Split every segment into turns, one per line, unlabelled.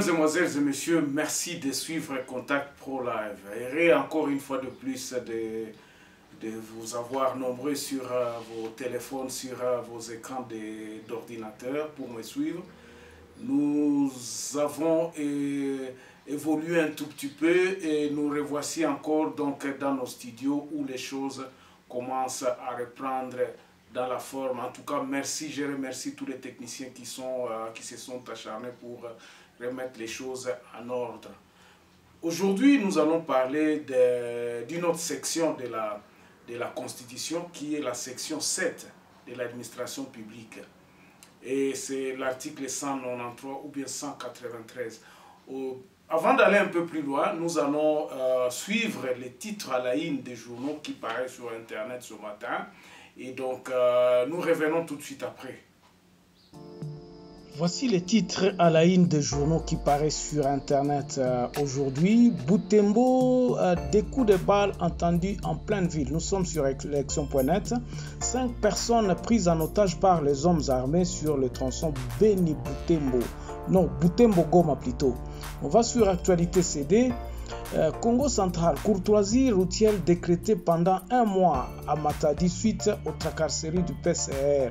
Mesdemoiselles et messieurs, merci de suivre Contact Pro Live. Et encore une fois de plus de vous avoir nombreux sur vos téléphones, sur vos écrans d'ordinateur pour me suivre. Nous avons évolué un tout petit peu et nous revoici encore donc dans nos studios où les choses commencent à reprendre dans la forme. En tout cas, merci, je remercie tous les techniciens qui se sont acharnés pour remettre les choses en ordre. Aujourd'hui, nous allons parler d'une autre section de la Constitution qui est la section 7 de l'administration publique. Et c'est l'article 193 ou bien 193. Avant d'aller un peu plus loin, nous allons suivre les titres à la une des journaux qui paraissent sur Internet ce matin. Et donc, nous revenons tout de suite après.
Voici les titres à la une des journaux qui paraissent sur Internet aujourd'hui. Butembo, des coups de balle entendus en pleine ville. Nous sommes sur élection.net. 5 personnes prises en otage par les hommes armés sur le tronçon Beni-Butembo. Non, Butembo-Goma plutôt. On va sur Actualité CD. Congo central, courtoisie routière décrétée pendant 1 mois à Matadi suite aux tracasseries du PCR.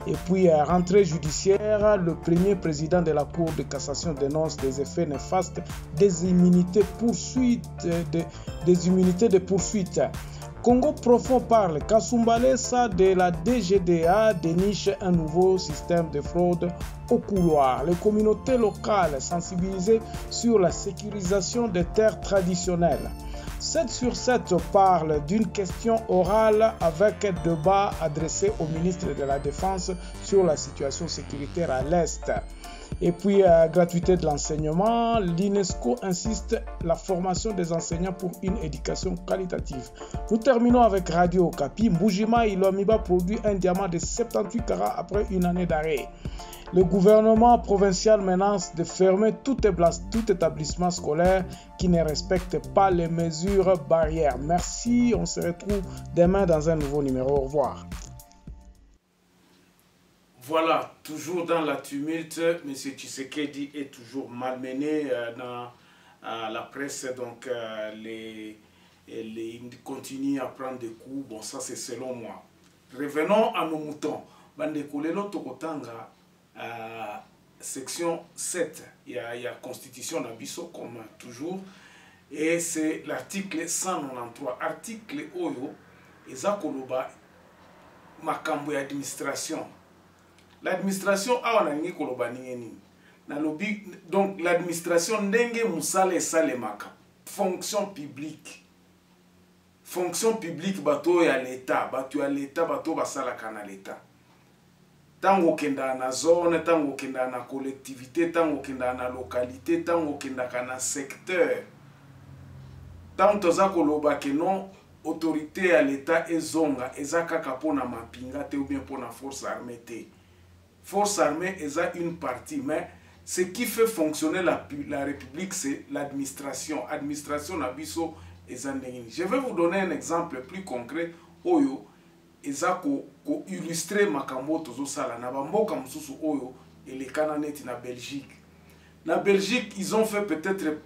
Et puis, rentrée judiciaire, le premier président de la Cour de cassation dénonce des effets néfastes des immunités de poursuite. Congo profond parle. Kasumbalesa de la DGDA déniche un nouveau système de fraude au couloir. Les communautés locales sensibilisées sur la sécurisation des terres traditionnelles. 7 sur 7 parle d'une question orale avec débat adressé au ministre de la Défense sur la situation sécuritaire à l'Est. Et puis, gratuité de l'enseignement, l'UNESCO insiste la formation des enseignants pour une éducation qualitative. Nous terminons avec Radio Okapi. Mbujima Ilomiba produit un diamant de 78 carats après une année d'arrêt. Le gouvernement provincial menace de fermer tout établissement scolaire qui ne respecte pas les mesures barrières. Merci, on se retrouve demain dans un nouveau numéro. Au revoir.
Voilà, toujours dans la tumulte, M. Tshisekedi est toujours malmené dans la presse, donc il continue à prendre des coups. Bon, ça c'est selon moi. Revenons à nos moutons. Bandekolelo Tokotanga, section 7, il y a Constitution d'Abisso comme toujours, et c'est l'article 193. Article Oyo, Ezakoloba, Makambo administration. L'administration a wanangi koloba ningeni. Donc l'administration ndenge musale salemaka. Fonction publique. Fonction publique bato ya l'État, bato ya l'État, bato basalaka na l'État. Tango kenda na zone, tango kenda na collectivité, tango kenda na localité, tango kenda na secteur. Tango toza koloba ke non autorité à l'État ezonga ezakaka pona mapinga te ou bien pona force armée te. Force armée est une partie, mais ce qui fait fonctionner la République, c'est l'administration. Administration nabiso est un. Je vais vous donner un exemple plus concret. Oyo, ezako ko illustrer makambo tozo sala na bamboka mususu oyo et les Cananétis na Belgique. Na Belgique, ils ont fait peut-être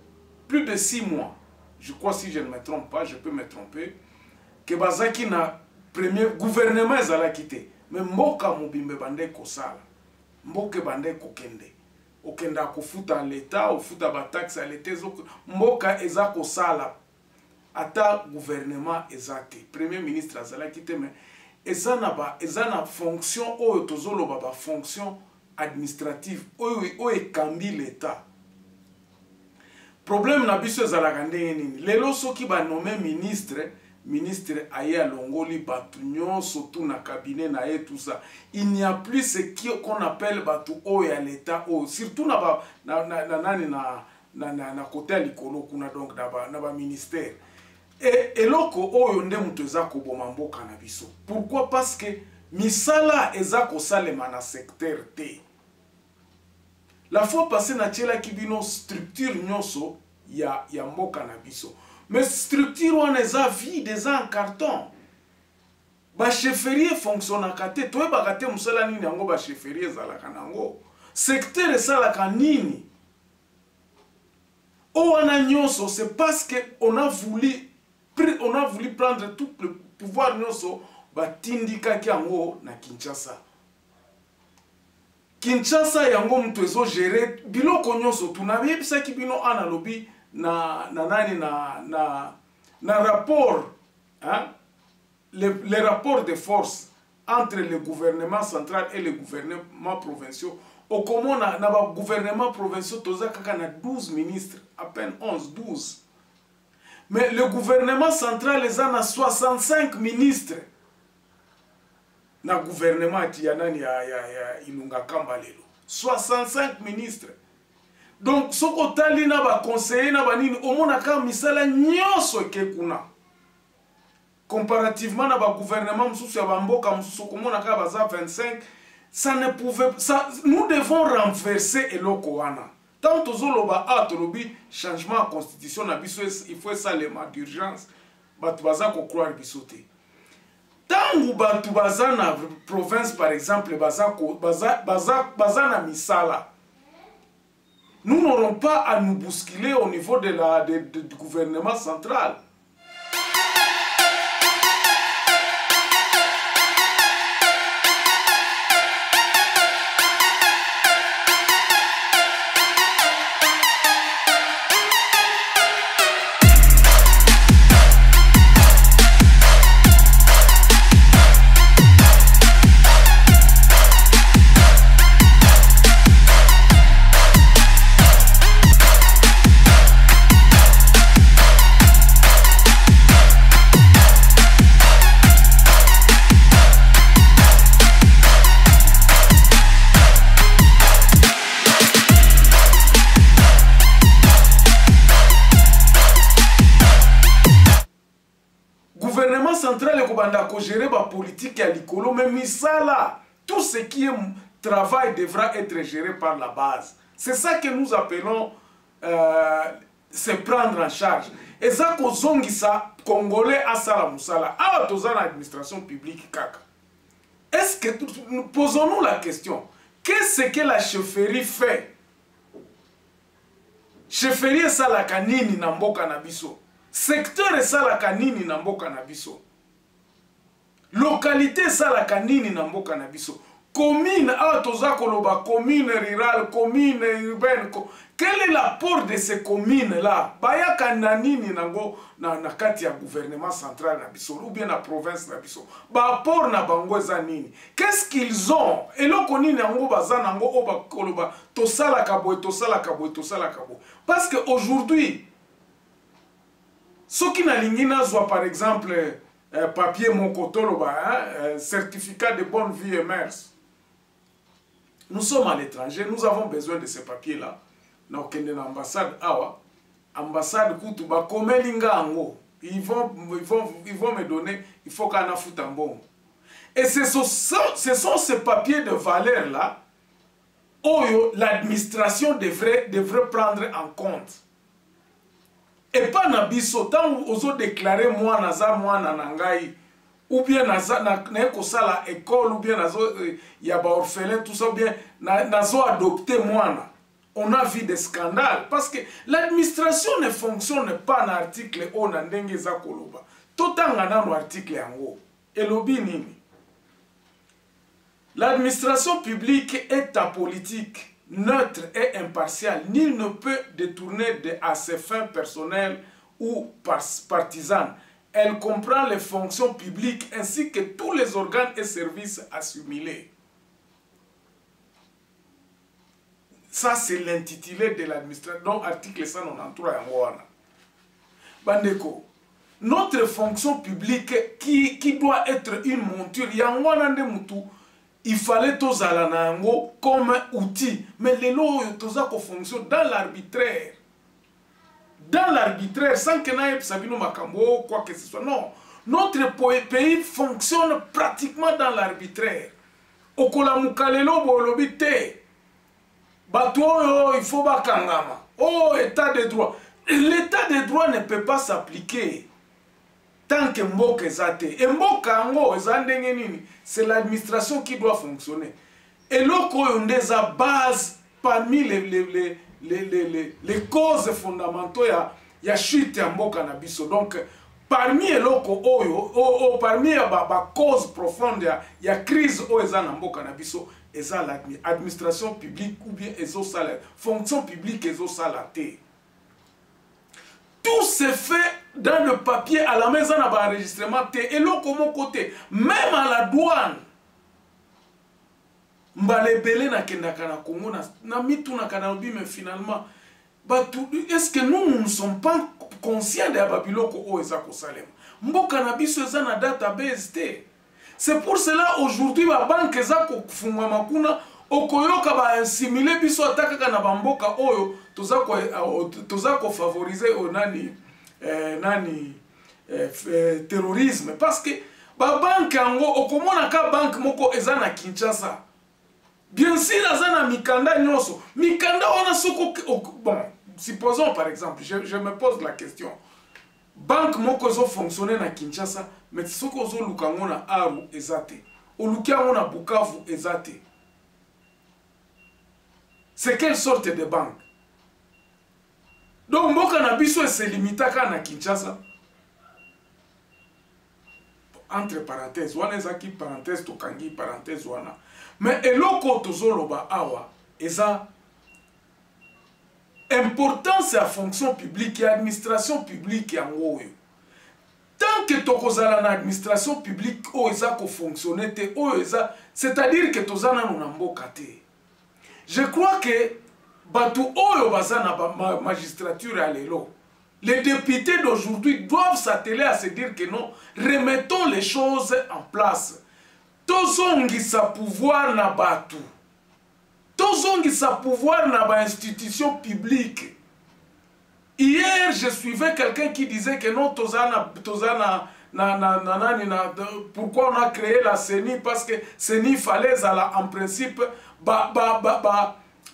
plus de 6 mois. Je crois, si je ne me trompe pas, je peux me tromper, que bazaki na premier gouvernement ezala quitté. Mais mboka mobimbe bande kosala. Mboke bande kokende. Okenda kofuta l'État, ofuta ba taxe à l'État, mboka eza kosala. Ata gouvernement ezate. Premier ministre azala kite mais eza na fonction oyo tozolo ba fonction administrative oyo ekambi l'État. Problème na biso ezala ndenge nini. Lelo soki ba nommé ministre aya longoli batu nyonso tout na cabinet na et tout ça. Il n'y a plus ce qu'on appelle batu oya l'État o surtout na côté likolo kuna donc na ba ministère. Et eloko oyo nde mutu eza koboma mboka na biso. Pourquoi? Parce que misala eza kosalema na secteur T. La fois passée na tchela kibino structure nyonso ya mboka na biso. Mais structure on est vide, des en carton. Ba chefferie fonctionne à kate, toi ba kate musala nini yango ba chefferie zala kanango. Secteur sala kanini. c'est parce qu'on a voulu prendre tout le pouvoir nyonso batindika kiango na Kinshasa. Kinshasa yango mtu ezo gérer biloko nyonso tunabebisa kibino analobi na rapport, hein, les rapports de force entre le gouvernement central et les gouvernements provinciaux. Au commun, na gouvernement provinciaux, toza kaka na 12 ministres, à peine 11, 12. Mais le gouvernement central, les a 65 ministres. Na gouvernement tiyanani ya Ilunga Kambalelo. 65 ministres. Donc, ce que na ba conseiller na ba nini, au moins ka misala nyonso ke kuna. Comparativement na ba gouvernement msusu ya bamboka msusu komona ka baza 25, ça ne pouvait ça, nous devons renverser eloko wana. Tant tozoloba tolobi changement à constitution na biso, il faut ça les marques d'urgence. Batu baza ko croire bisote. Tangu batu baza na province par exemple baza na misala. Nous n'aurons pas à nous bousculer au niveau du gouvernement central. Central et Kobanda ko gérer la politique à l'icolo, mais misala, tout ce qui est travail devra être géré par la base. C'est ça que nous appelons se prendre en charge. Et ça ko zongisa congolais à sala musala, à tozana administration publique kaka. Est-ce que posons-nous la question, qu'est-ce que la chefferie fait? Chefferie sala kanini na mboka na biso. Secteur sala kanini na mboka na biso. Localité sala kanini na mboka na biso. Commune koloba commune rurale, commune urbaine. Quel est l'apport de ces communes là? Baya kananini nango na kati ya gouvernement central na biso ou bien la province na biso. Ba apport na bango za nini? Qu'est-ce qu'ils ont? Eloko nini nango baza nango oba koloba tosala kaboy tosala kaboy tosala kaboy. Parce que aujourd'hui ce qui n'a lingina soit par exemple papier Mokotoloba, certificat de bonne vie et mœurs. Nous sommes à l'étranger, nous avons besoin de ces papiers-là. Nous avons l'ambassade Awa, ambassade Kutuba, Komelinga, ils vont me donner, il faut qu'on a foutu un bon. Et ce sont ces papiers de valeur-là, où l'administration devrait prendre en compte. Et pas na biso, tant ozo déclarer moi naza moi nanangai, ou bien naza na ekosala école, ou bien nazo yaba orphelin, tout ça, ou bien nazo adopter moi. On a vu des scandales parce que l'administration ne fonctionne pas dans l'article O na ndenge za koloba. Totanga na no article yango. Elobi nini? L'administration publique est apolitique, neutre et impartial. Nul ne peut détourner à ses fins personnelles ou partisanes. Elle comprend les fonctions publiques ainsi que tous les organes et services assimilés. Ça, c'est l'intitulé de l'administration. Donc, article 193 en Bandeko, notre fonction publique qui doit être une monture, il fallait tous comme outil. Mais les lois fonctionnent dans l'arbitraire. Dans l'arbitraire, sans que nous sachions quoi que ce soit. Non. Notre pays fonctionne pratiquement dans l'arbitraire. Au Kolamukalelo, bolobite. Bato, il faut bakangama. Oh, état de droit. L'état de droit ne peut pas s'appliquer tant que mboka ezate. Et mboka ngo ezandenge nini, c'est l'administration qui doit fonctionner. Et loko yondeza base parmi les causes fondamentaux ya chute ya mboka na biso. Donc parmi eloko oyo parmi ba cause profonde ya crise oyo eza na mboka na biso eza l'administration publique ou bien ezosala fonction publique ezosala te. Tout se fait dans le papier à la maison na ba enregistrement te eloko mon côté même à la douane. Mbalebele na kendaka na Congo na mitu na kanabi, mais finalement est-ce que nous ne sommes pas conscients de babiloko o eza ko salem mboka na biso eza na database te. C'est pour cela aujourd'hui ba banque eza ko fungwa makuna okoyoka ba assimiler biso ataka na bamboka oyo toza ko favoriser terrorisme, parce que ba banque ango okomona ka banque moko eza na Kinshasa. Bien sûr, azana mikanda nyoso. Mikanda wana soko bon, supposons par exemple, je me pose la question. Banque moko zo fonctionner na Kinshasa, mais soko zo lukango na Aru ezate. O lukango na Bukavu ezate. C'est quelle sorte de banque? Donc mboka na biso se limita ka na Kinshasa. Entre parenthèses, wana ezaki parenthèse to kangi parenthèse wana. Mais eloko tozoloba awa eza importance ya fonction publique et administration publique yango oyo. Tant que tokozala na administration publique o eza ko fonctionner te o eza, c'est-à-dire que tozana na mboka te. Je crois que batu oyo baza na magistrature ya lelo, les députés d'aujourd'hui doivent s'atteler à se dire que non, remettons les choses en place. Tozongisa pouvoir na batu. Tozongisa pouvoir na ba institution publique. Hier, je suivais quelqu'un qui disait que non, pourquoi on a créé la CENI? Parce que CENI fallait en principe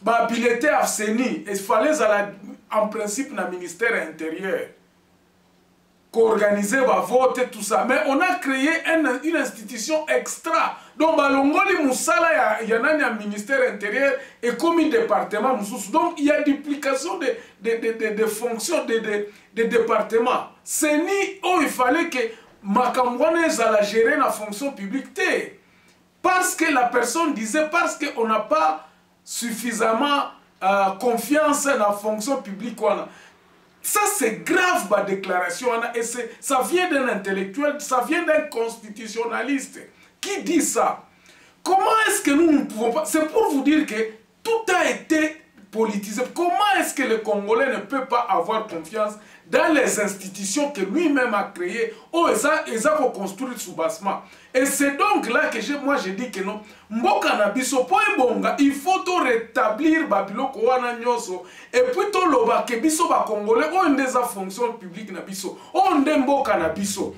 habiliter à CENI. Il fallait en principe na ministère intérieur qu'organiser va voter tout ça, mais on a créé une institution extra. Donc balongoli musala ya nani ya ministère intérieur et comme un département mususu. Donc il y a duplication de fonctions de départements. C'est ni il fallait que makambwane la gérer la fonction publique te. Parce que la personne disait parce qu'on n'a pas suffisamment confiance dans la fonction publique. Ça c'est grave ma déclaration et ça vient d'un intellectuel, ça vient d'un constitutionnaliste qui dit ça. Comment est-ce que nous ne pouvons pas... C'est pour vous dire que tout a été politisé. Comment est-ce que le Congolais ne peut pas avoir confiance dans les institutions que lui-même a créées? Oh, ils ont construit sous bassement. Et c'est donc là que moi je dis que non, mboka na biso po ebonga, il faut to rétablir babiloko wana nyoso et puis to loba ke biso ba Congolais o ndeza fonction publique na biso, o nde mboka na biso.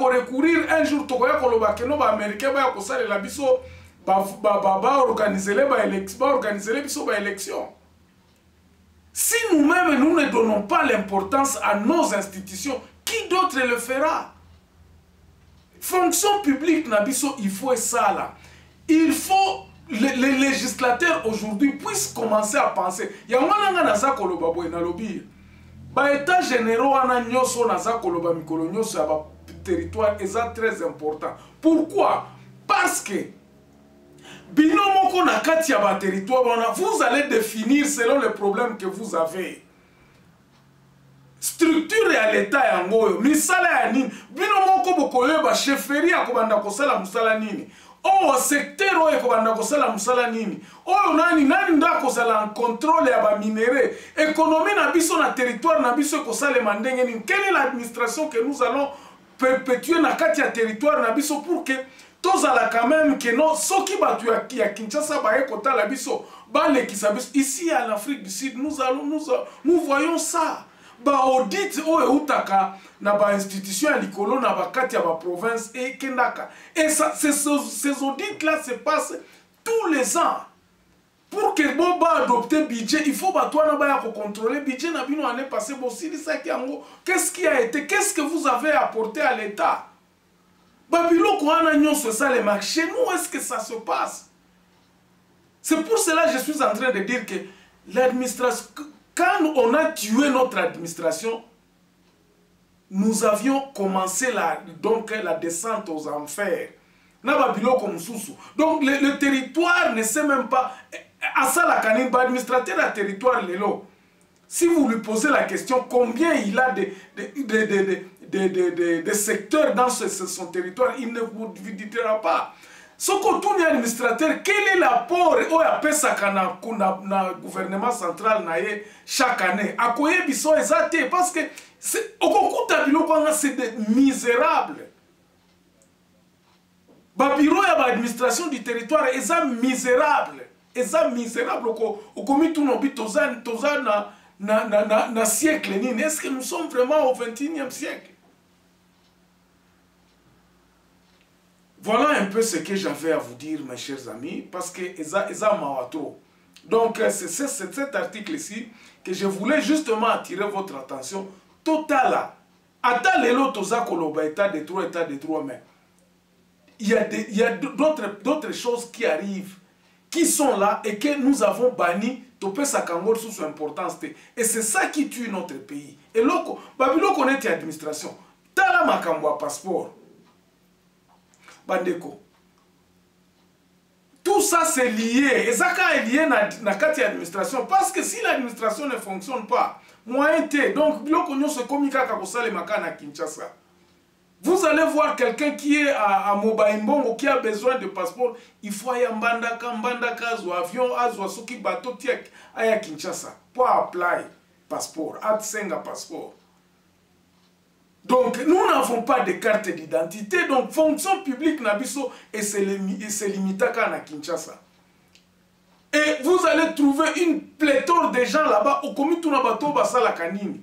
Recourir un jour tokoya koloba keno ba américain ba kosala la biso ba organiser les élections. Si nous-mêmes nous ne donnons pas l'importance à nos institutions, qui d'autre le fera? Fonction publique na biso, il faut ça là. Il faut les législateurs aujourd'hui puissent commencer à penser. Ya mwana naza koloba boy na lobby. Ba état généraux ana nyoso naza koloba mikolo nyoso ya ba territoire est très important. Pourquoi? Parce que binomoko na kati ya ba territoire vous allez définir selon les problèmes que vous avez. Structure ya l'état ya ngoyo, misala ya nini? Binomoko bokoyo ba chefferie ya kobanda kosala musala nini? Oh secteur oyo kobanda kosala musala nini? Oh nani nda kozala en contrôle ya ba minéraux. Économie na biso na territoire na biso kosala mandenge nini? Quelle est l'administration que nous allons perpétuer na kati ya territoire na biso pour que tozala quand même que non soki batu ya Kinshasa baye kota la biso balekisa biso ici en Afrique du Sud nous voyons ça ba audit o eutaka na ba institution ya likolo na ba kati ya ba province et kendaka et ça ces audits là se passent tous les ans. Pour que bon ba adopter budget, il faut ba toi na ba ya contrôler budget na bino année passée bon si ça qui en qu'est-ce qui a été, qu'est-ce que vous avez apporté à l'État? Babilo ko ana nyonso ça les marchés, nous est-ce que ça se passe? C'est pour cela que je suis en train de dire que l'administration, quand on a tué notre administration, nous avions commencé la descente aux enfers. Donc le territoire ne sait même pas. À ça, la canine, administrateur du territoire, si vous lui posez la question combien il a de secteurs dans son territoire, il ne vous dira pas. Ce que tout administrateur, quel est l'apport au na gouvernement central chaque année? À quoi biso exacté parce que c'est des misérables. Le bureau de l'administration du territoire est misérable. Est misérable. Au commis tout nos na siècle. Est-ce que nous sommes vraiment au 21e siècle? Voilà un peu ce que j'avais à vous dire, mes chers amis, parce que Eza Mawato. Donc, c'est cet article-ci que je voulais justement attirer votre attention. Totala. Ata lelo toza koloba état de droit, mais il y a d'autres choses qui arrivent, qui sont là et que nous avons banni topé sa kangol sous son importance. Et c'est ça qui tue notre pays. Et loko, Babilo connaît l'administration. Tala makambwa passeport. Bandeko. Tout ça c'est lié. Et ça est lié na kati administration. Parce que si l'administration ne fonctionne pas, moyen T, donc biloko nyonso komika kakosale makana Kinshasa. Vous allez voir quelqu'un qui est à Mobaïmbongo, qui a besoin de passeport, il faut aller à Mbandaka, avion, azwa soki bateau tiek, à Kinshasa, pour apply passeport, atsenga passeport. Donc, nous n'avons pas de carte d'identité, donc fonction publique nabiso et c'est limité à Kinshasa. Et vous allez trouver une pléthore de gens là-bas, au comité na bateau basala kanini.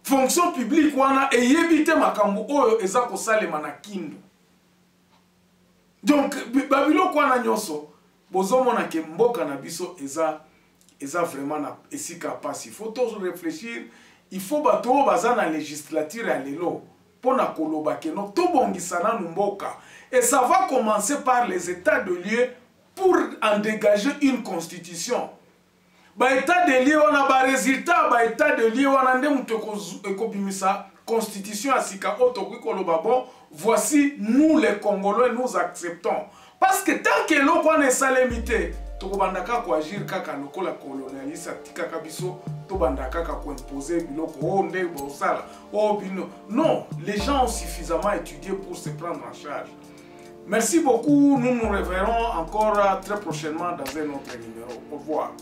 Fonction publique wana et yebite makambo oyo eza kosalema na kindu. Donc babilo kwana nyonso bozomona ke mboka na biso eza vraiment na esika pasi. Il faut toujours réfléchir, il faut bato baza na législature ya lelo pona koloba ke no to bongisana mboka et ça va commencer par les états de lieu pour en dégager une constitution. Ba état de lieu on a ba résultat ba état de lieu on a ndem ekobimisa constitution asika otoki koloba bon voici nous les Congolais nous acceptons parce que tant que l'on est salemité to bandaka ko agir kaka lokola colonialiste tikaka biso to bandaka ko imposer biloko o nde bosala o bino non, les gens ont suffisamment étudié pour se prendre en charge. Merci beaucoup, nous nous reverrons encore très prochainement dans un autre numéro. Au revoir.